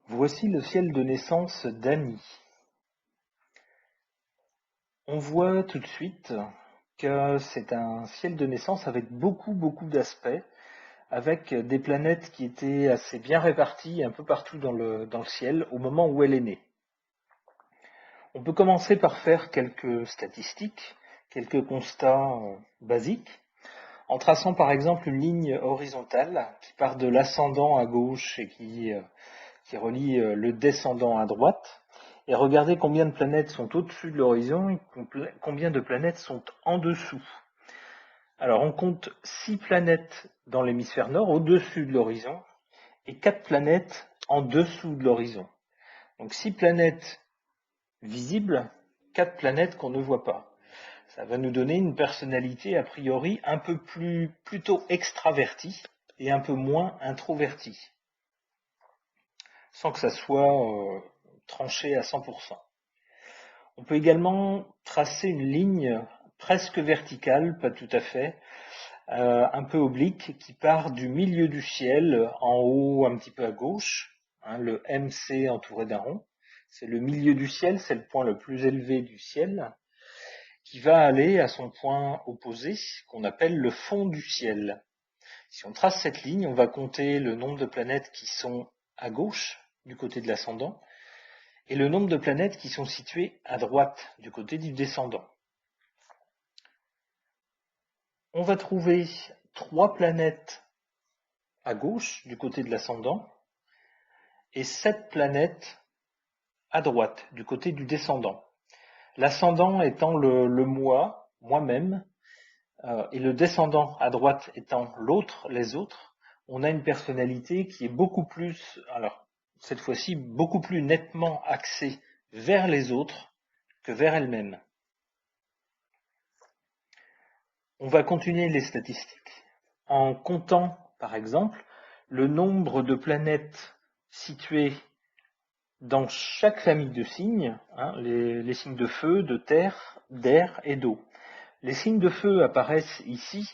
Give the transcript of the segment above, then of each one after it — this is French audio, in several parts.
Voici le ciel de naissance d'Annie. On voit tout de suite que c'est un ciel de naissance avec beaucoup d'aspects, avec des planètes qui étaient assez bien réparties un peu partout dans le ciel au moment où elle est née. On peut commencer par faire quelques statistiques, quelques constats basiques, en traçant par exemple une ligne horizontale qui part de l'ascendant à gauche et qui relie le descendant à droite. Et regardez combien de planètes sont au-dessus de l'horizon et combien de planètes sont en dessous. Alors on compte 6 planètes dans l'hémisphère nord au-dessus de l'horizon et 4 planètes en dessous de l'horizon. Donc 6 planètes visibles, 4 planètes qu'on ne voit pas. Ça va nous donner une personnalité a priori un peu plutôt extravertie et un peu moins introvertie, sans que ça soit tranché à 100%. On peut également tracer une ligne presque verticale, pas tout à fait, un peu oblique, qui part du milieu du ciel, en haut un petit peu à gauche, le MC entouré d'un rond. C'est le milieu du ciel, c'est le point le plus élevé du ciel, qui va aller à son point opposé, qu'on appelle le fond du ciel. Si on trace cette ligne, on va compter le nombre de planètes qui sont à gauche, du côté de l'ascendant, et le nombre de planètes qui sont situées à droite, du côté du descendant. On va trouver 3 planètes à gauche, du côté de l'ascendant, et 7 planètes à droite, du côté du descendant. L'ascendant étant le moi, moi-même, et le descendant à droite étant l'autre, les autres, on a une personnalité qui est beaucoup plus, alors cette fois-ci, beaucoup plus nettement axée vers les autres que vers elle-même. On va continuer les statistiques en comptant, par exemple, le nombre de planètes situées dans chaque famille de signes, les signes de feu, de terre, d'air et d'eau. Les signes de feu apparaissent ici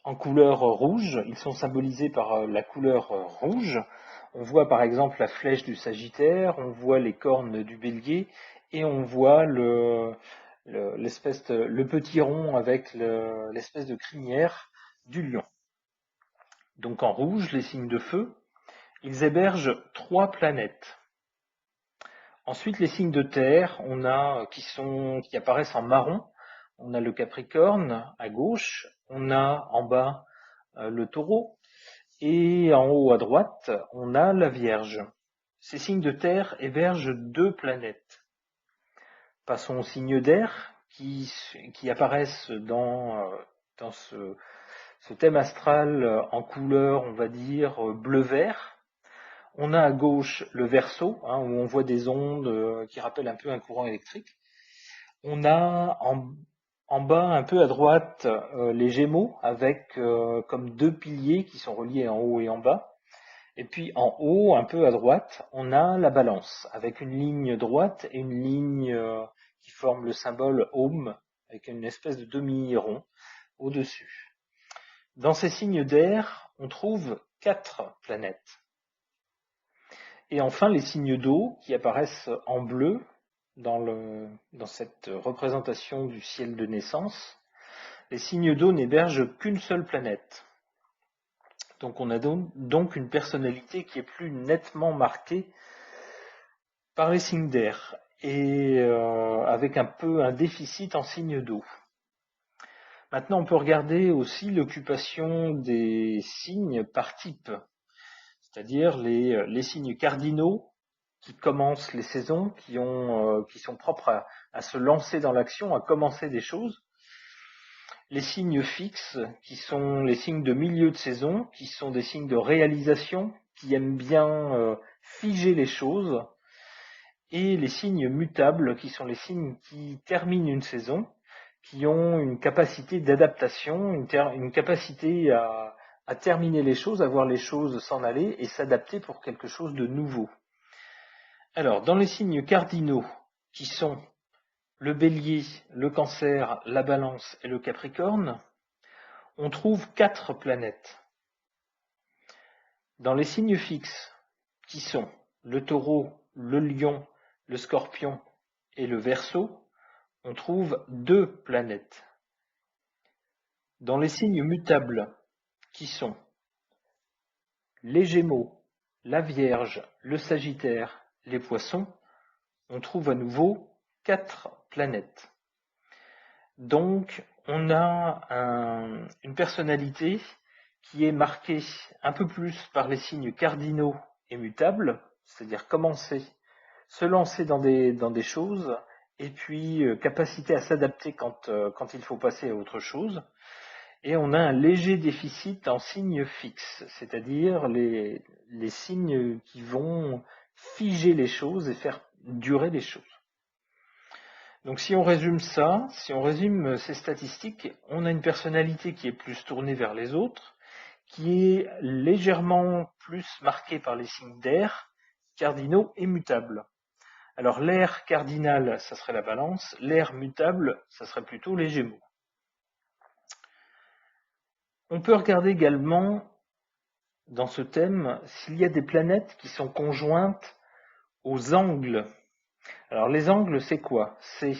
en couleur rouge, ils sont symbolisés par la couleur rouge. On voit par exemple la flèche du Sagittaire, on voit les cornes du Bélier et on voit le petit rond avec l'espèce de crinière du Lion. Donc en rouge, les signes de feu, ils hébergent 3 planètes. Ensuite, les signes de terre, on a qui apparaissent en marron. On a le Capricorne à gauche, on a en bas le Taureau et en haut à droite, on a la Vierge. Ces signes de terre hébergent 2 planètes. Passons aux signes d'air qui apparaissent dans ce thème astral en couleur, on va dire, bleu-vert. On a à gauche le Verseau, où on voit des ondes qui rappellent un peu un courant électrique. On a en bas, un peu à droite, les Gémeaux, avec comme 2 piliers qui sont reliés en haut et en bas. Et puis en haut, un peu à droite, on a la Balance, avec une ligne droite et une ligne qui forme le symbole Aume, avec une espèce de demi-rond au-dessus. Dans ces signes d'air, on trouve 4 planètes. Et enfin, les signes d'eau qui apparaissent en bleu dans cette représentation du ciel de naissance. Les signes d'eau n'hébergent qu'une seule planète. Donc on a donc une personnalité qui est plus nettement marquée par les signes d'air et avec un peu un déficit en signes d'eau. Maintenant, on peut regarder aussi l'occupation des signes par type, c'est-à-dire les signes cardinaux qui commencent les saisons, qui sont propres à se lancer dans l'action, à commencer des choses. Les signes fixes, qui sont les signes de milieu de saison, qui sont des signes de réalisation, qui aiment bien figer les choses. Et les signes mutables, qui sont les signes qui terminent une saison, qui ont une capacité d'adaptation, une capacité à terminer les choses, à voir les choses s'en aller et s'adapter pour quelque chose de nouveau. Alors, dans les signes cardinaux, qui sont le Bélier, le Cancer, la Balance et le Capricorne, on trouve 4 planètes. Dans les signes fixes, qui sont le taureau, le lion, le scorpion et le verseau, on trouve 2 planètes. Dans les signes mutables, qui sont les Gémeaux, la Vierge, le Sagittaire, les Poissons, on trouve à nouveau 4 planètes. Donc, on a une personnalité qui est marquée un peu plus par les signes cardinaux et mutables, c'est-à-dire se lancer dans des choses, et puis capacité à s'adapter quand il faut passer à autre chose. Et on a un léger déficit en signes fixes, c'est-à-dire les signes qui vont figer les choses et faire durer les choses. Donc si on résume ça, si on résume ces statistiques, on a une personnalité qui est plus tournée vers les autres, qui est légèrement plus marquée par les signes d'air, cardinaux et mutables. Alors l'air cardinal, ça serait la Balance, l'air mutable, ça serait plutôt les Gémeaux. On peut regarder également, dans ce thème, s'il y a des planètes qui sont conjointes aux angles. Alors les angles, c'est quoi? C'est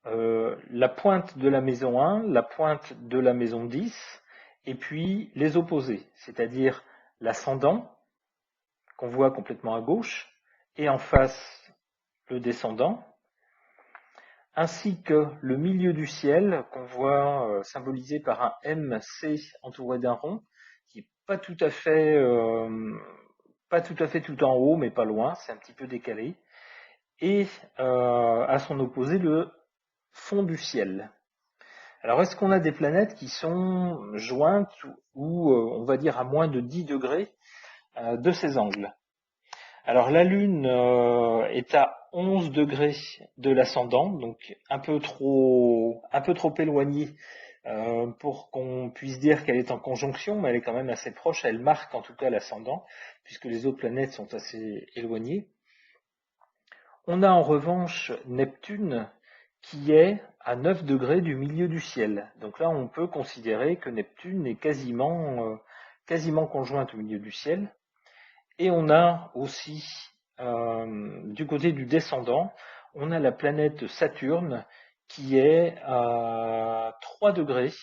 la pointe de la maison 1, la pointe de la maison 10, et puis les opposés, c'est-à-dire l'ascendant, qu'on voit complètement à gauche, et en face le descendant, ainsi que le milieu du ciel, qu'on voit symbolisé par un MC entouré d'un rond, qui n'est pas tout à fait tout en haut, mais pas loin, c'est un petit peu décalé, et à son opposé le fond du ciel. Alors est-ce qu'on a des planètes qui sont jointes ou on va dire à moins de 10 degrés de ces angles? Alors la Lune est à 11 degrés de l'ascendant, donc un peu trop éloignée pour qu'on puisse dire qu'elle est en conjonction, mais elle est quand même assez proche, elle marque en tout cas l'ascendant, puisque les autres planètes sont assez éloignées. On a en revanche Neptune qui est à 9 degrés du milieu du ciel. Donc là, on peut considérer que Neptune est quasiment conjointe au milieu du ciel. Et on a aussi, du côté du descendant, on a la planète Saturne qui est à 3 degrés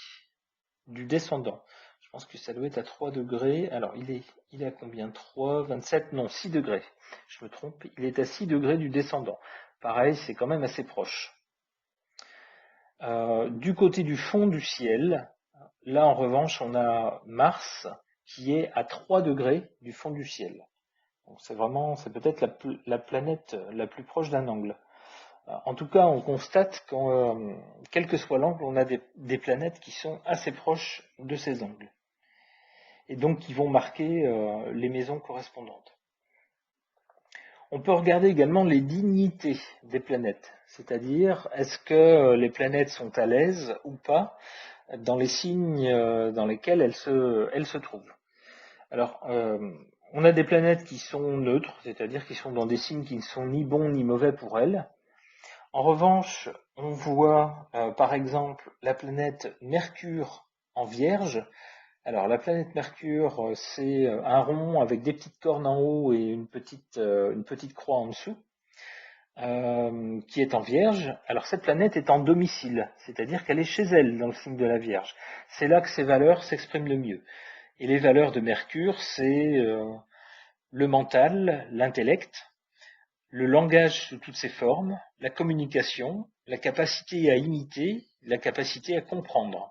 du descendant. Je pense que ça doit être à 3 degrés. Alors, il est à combien? 3, 27? Non, 6 degrés. Je me trompe. Il est à 6 degrés du descendant. Pareil, c'est quand même assez proche. Du côté du fond du ciel, là en revanche, on a Mars qui est à 3 degrés du fond du ciel. Donc c'est peut-être la planète la plus proche d'un angle. En tout cas, on constate que, quel que soit l'angle, on a des planètes qui sont assez proches de ces angles. Et donc qui vont marquer les maisons correspondantes. On peut regarder également les dignités des planètes, c'est-à-dire est-ce que les planètes sont à l'aise ou pas dans les signes dans lesquels elles se trouvent. Alors, on a des planètes qui sont neutres, c'est-à-dire qui sont dans des signes qui ne sont ni bons ni mauvais pour elles. En revanche, on voit par exemple la planète Mercure en Vierge. Alors la planète Mercure, c'est un rond avec des petites cornes en haut et une petite croix en dessous, qui est en Vierge. Alors cette planète est en domicile, c'est-à-dire qu'elle est chez elle dans le signe de la Vierge. C'est là que ses valeurs s'expriment le mieux. Et les valeurs de Mercure, c'est le mental, l'intellect, le langage sous toutes ses formes, la communication, la capacité à imiter, la capacité à comprendre.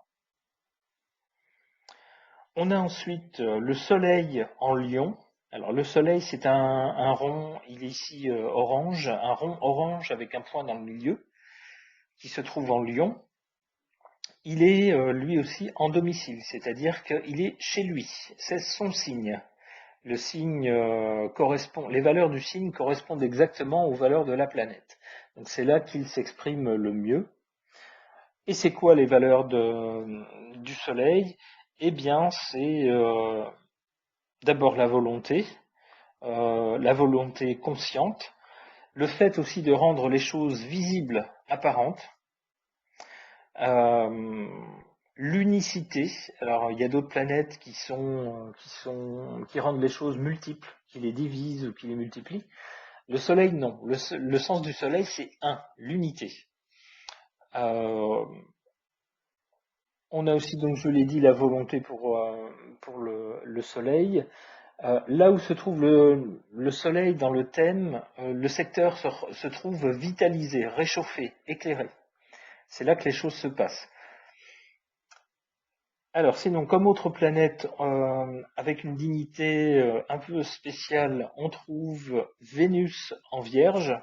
On a ensuite le Soleil en Lion. Alors le Soleil, c'est un rond, il est ici orange, un rond orange avec un point dans le milieu, qui se trouve en Lion. Il est lui aussi en domicile, c'est-à-dire qu'il est chez lui, c'est son signe. Le signe les valeurs du signe correspondent exactement aux valeurs de la planète. Donc c'est là qu'il s'exprime le mieux. Et c'est quoi les valeurs du Soleil? Eh bien, c'est d'abord la volonté consciente, le fait aussi de rendre les choses visibles, apparentes, l'unicité. Alors, il y a d'autres planètes qui rendent les choses multiples, qui les divisent ou qui les multiplient. Le Soleil, non. Le sens du Soleil, c'est un, l'unité. On a aussi, donc je l'ai dit, la volonté pour le Soleil. Là où se trouve le Soleil dans le thème, le secteur se trouve vitalisé, réchauffé, éclairé. C'est là que les choses se passent. Alors sinon, comme autre planète avec une dignité un peu spéciale, on trouve Vénus en Vierge.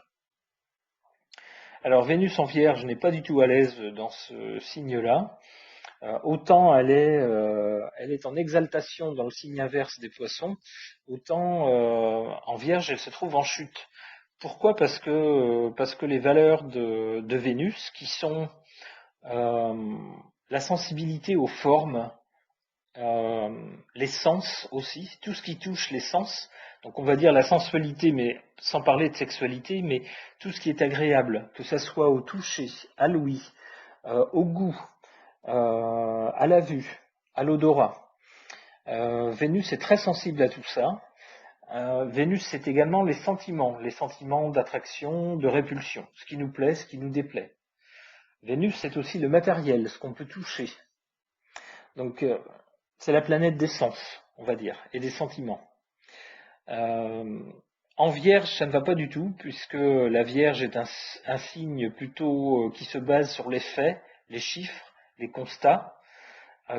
Alors Vénus en Vierge n'est pas du tout à l'aise dans ce signe-là. Autant elle est en exaltation dans le signe inverse des Poissons, autant en Vierge elle se trouve en chute. Pourquoi? Parce que les valeurs de Vénus, qui sont la sensibilité aux formes, les sens aussi, tout ce qui touche les sens. Donc on va dire la sensualité, mais sans parler de sexualité, mais tout ce qui est agréable, que ça soit au toucher, à l'ouïe, au goût, à la vue, à l'odorat. Vénus est très sensible à tout ça. Vénus, c'est également les sentiments d'attraction, de répulsion, ce qui nous plaît, ce qui nous déplaît. Vénus, c'est aussi le matériel, ce qu'on peut toucher. Donc, c'est la planète des sens, on va dire, et des sentiments. En Vierge, ça ne va pas du tout, puisque la Vierge est un signe plutôt qui se base sur les faits, les chiffres, les constats,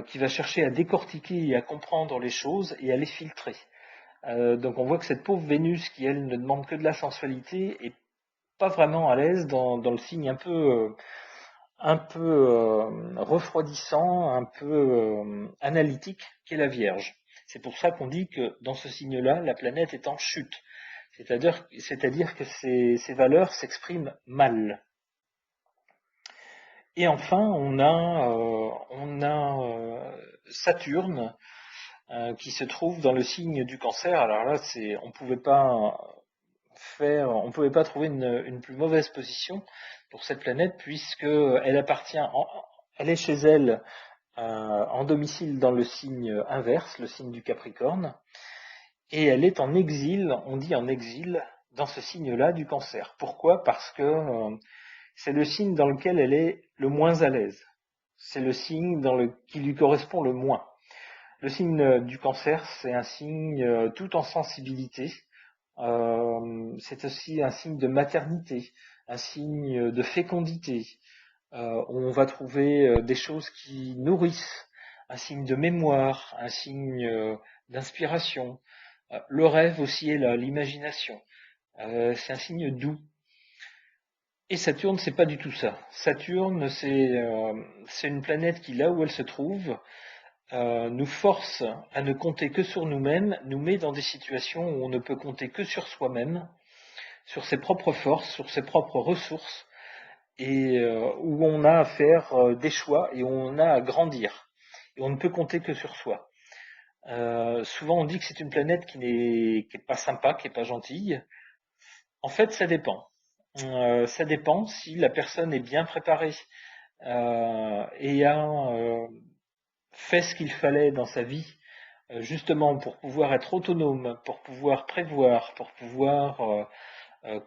qui va chercher à décortiquer et à comprendre les choses et à les filtrer. Donc on voit que cette pauvre Vénus, qui elle ne demande que de la sensualité, est pas vraiment à l'aise dans le signe un peu refroidissant, un peu analytique qu'est la Vierge. C'est pour ça qu'on dit que dans ce signe-là, la planète est en chute. C'est-à-dire que ses valeurs s'expriment mal. Et enfin, on a Saturne qui se trouve dans le signe du Cancer. Alors là, on pouvait pas trouver une plus mauvaise position pour cette planète, puisque elle est chez elle en domicile dans le signe inverse, le signe du Capricorne, et elle est en exil, on dit en exil, dans ce signe-là du Cancer. Pourquoi? Parce que c'est le signe dans lequel elle est le moins à l'aise. C'est le signe qui lui correspond le moins. Le signe du Cancer, c'est un signe tout en sensibilité. C'est aussi un signe de maternité, un signe de fécondité, où on va trouver des choses qui nourrissent, un signe de mémoire, un signe d'inspiration. Le rêve aussi est là, l'imagination. C'est un signe doux. Et Saturne, c'est pas du tout ça. Saturne, c'est une planète qui, là où elle se trouve, nous force à ne compter que sur nous-mêmes, nous met dans des situations où on ne peut compter que sur soi-même, sur ses propres forces, sur ses propres ressources, et où on a à faire des choix et où on a à grandir. Et on ne peut compter que sur soi. Souvent on dit que c'est une planète qui n'est pas sympa, qui n'est pas gentille. En fait, ça dépend. Ça dépend si la personne est bien préparée et a fait ce qu'il fallait dans sa vie, justement pour pouvoir être autonome, pour pouvoir prévoir, pour pouvoir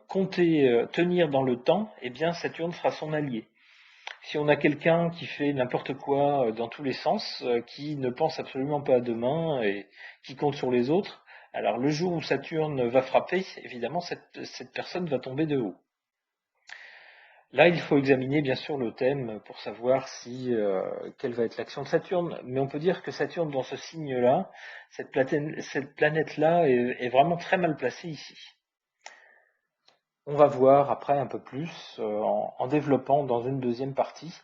compter, tenir dans le temps, eh bien Saturne sera son allié. Si on a quelqu'un qui fait n'importe quoi dans tous les sens, qui ne pense absolument pas à demain et qui compte sur les autres, alors le jour où Saturne va frapper, évidemment cette personne va tomber de haut. Là, il faut examiner bien sûr le thème pour savoir quelle va être l'action de Saturne. Mais on peut dire que Saturne, dans ce signe-là, cette planète-là est vraiment très mal placée ici. On va voir après un peu plus, en développant dans une deuxième partie,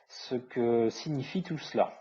ce que signifie tout cela.